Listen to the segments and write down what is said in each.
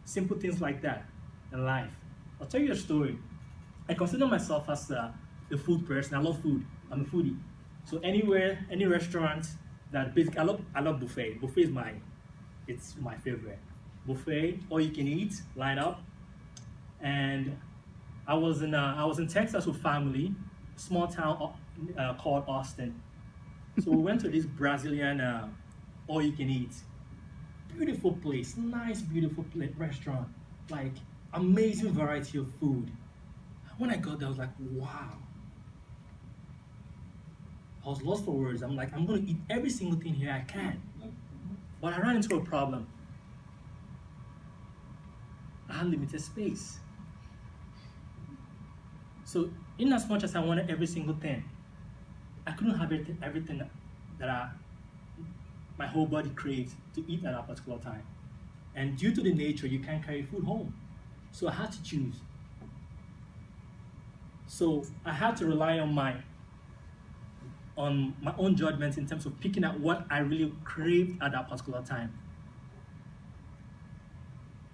Simple things like that in life. I'll tell you a story. I consider myself as a food person. I love food. I'm a foodie. So anywhere, any restaurant that basically, I love buffet. Buffet is it's my favorite. Buffet, all you can eat, line up. And I was in Texas with family, small town called Austin. So we went to this Brazilian all you can eat. Beautiful place, nice, restaurant. Like amazing variety of food. When I got there, I was like, wow. I was lost for words. I'm like, I'm gonna eat every single thing here I can. But I ran into a problem. I had limited space. So in as much as I wanted every single thing, I couldn't have everything that my whole body craved to eat at that particular time. And due to the nature, you can't carry food home. So I had to choose. So I had to rely on my own judgment in terms of picking out what I really craved at that particular time.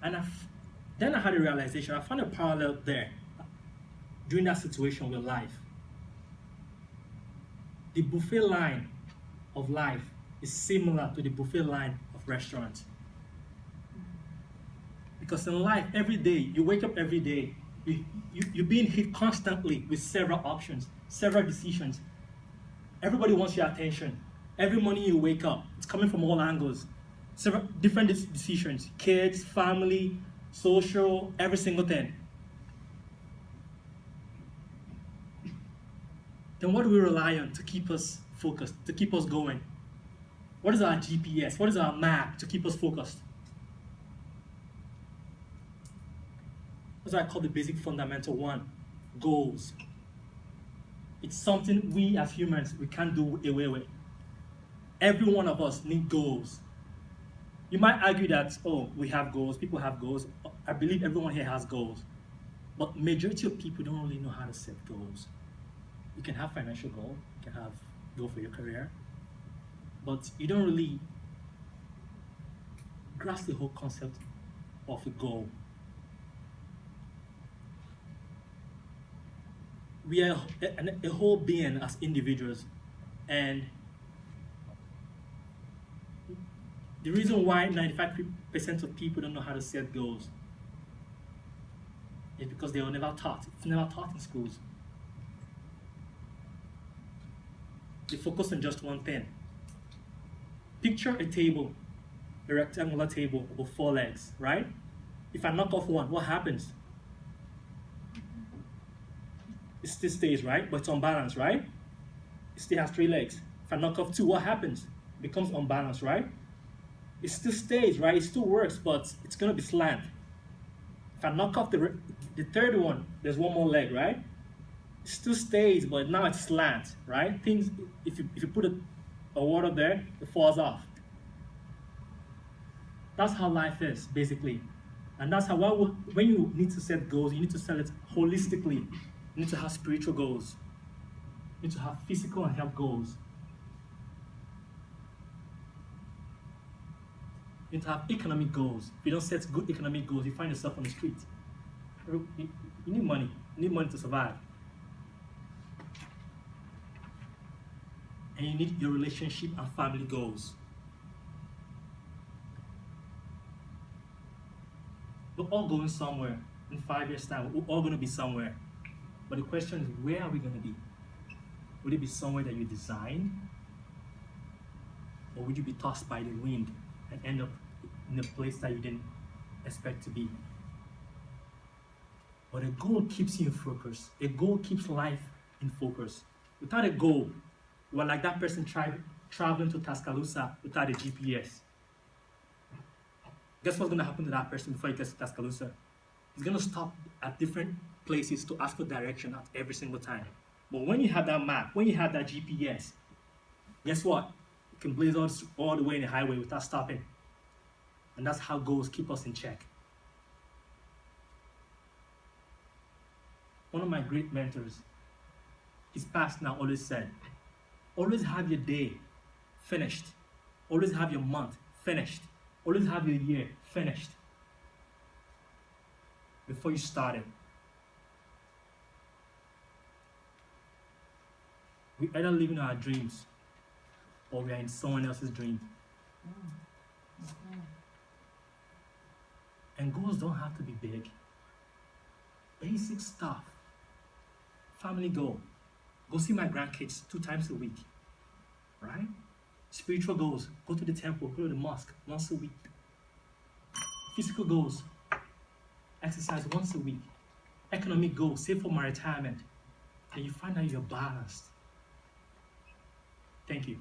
And then I had a realization. I found a parallel there during that situation with life. The buffet line of life is similar to the buffet line of restaurant. Because in life, every day, you wake up every day, you're being hit constantly with several options, several decisions. Everybody wants your attention. Every morning you wake up, it's coming from all angles. Several different decisions, kids, family, social, every single thing. Then what do we rely on to keep us focused, to keep us going? What is our GPS? What is our map to keep us focused? That's what I call the basic fundamental one, goals. It's something we as humans, we can't do away with. Every one of us need goals. You might argue that, oh, we have goals, people have goals. I believe everyone here has goals. But majority of people don't really know how to set goals. You can have financial goal, you can have goal for your career, but you don't really grasp the whole concept of a goal. We are a whole being as individuals, and the reason why 95% of people don't know how to set goals is because they were never taught. It's never taught in schools. They focus on just one thing. Picture a table, a rectangular table with 4 legs, right? If I knock off one, what happens? It still stays, right? But it's unbalanced, right? It still has 3 legs. If I knock off 2, what happens? It becomes unbalanced, right? It still stays, right? It still works, but it's gonna be slant. If I knock off the third one, there's 1 more leg, right? It still stays, but now it's slant, right? Things, if you put a water there, it falls off. That's how life is, basically. And that's how, when you need to set goals, you need to set it holistically. You need to have spiritual goals. You need to have physical and health goals. You need to have economic goals. If you don't set good economic goals, you find yourself on the street. You need money. You need money to survive. And you need your relationship and family goals. We're all going somewhere. In 5 years' time, we're all going to be somewhere. But the question is, where are we going to be? Would it be somewhere that you designed? Or would you be tossed by the wind and end up in a place that you didn't expect to be? But a goal keeps you in focus. A goal keeps life in focus. Without a goal, we're like that person traveling to Tuscaloosa without a GPS. Guess what's going to happen to that person before he gets to Tuscaloosa? He's going to stop at different places to ask for direction at every single time. But when you have that map, when you have that GPS, guess what? You can blaze all the way in the highway without stopping. And that's how goals keep us in check. One of my great mentors, his past now always said, always have your day finished. Always have your month finished. Always have your year finished. before you started. We either living our dreams or we are in someone else's dream. Okay. And goals don't have to be big. Basic stuff. Family goal. Go see my grandkids 2 times a week. Right? Spiritual goals. Go to the temple, go to the mosque once a week. Physical goals. Exercise once a week. Economic goals. Save for my retirement. And you find out you're balanced. Thank you.